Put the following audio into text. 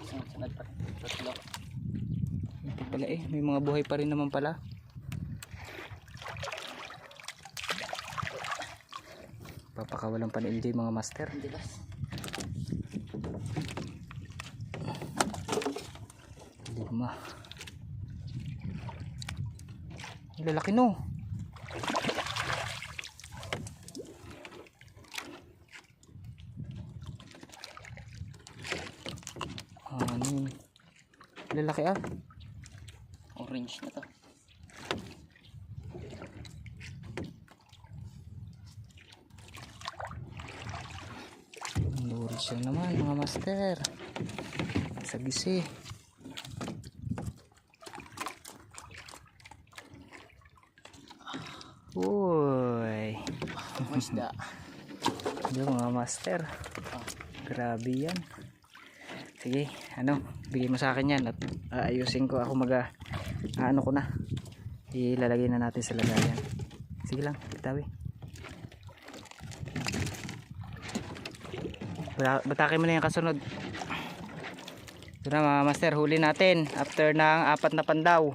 Sunod pa rin. Tatlo. Ito pala eh, may mga buhay pa rin naman pala. Papakawalan pa ni LJ mga master. Hindi ba? Lima. Lalaki no. Anin. Lalaki ah. Orange na to. Orange yan naman mga master. Sagisi. Uy. Masda. Yung mga master. Grabe yan. Sige, ano, bigay mo sa akin yan at ayusin ko ako ano ko na. Ilalagay na natin sa lagayan. Sige lang, bitawi. Batakin mo na yung kasunod. Ito na mga master, huli natin after ng 4 na pandaw.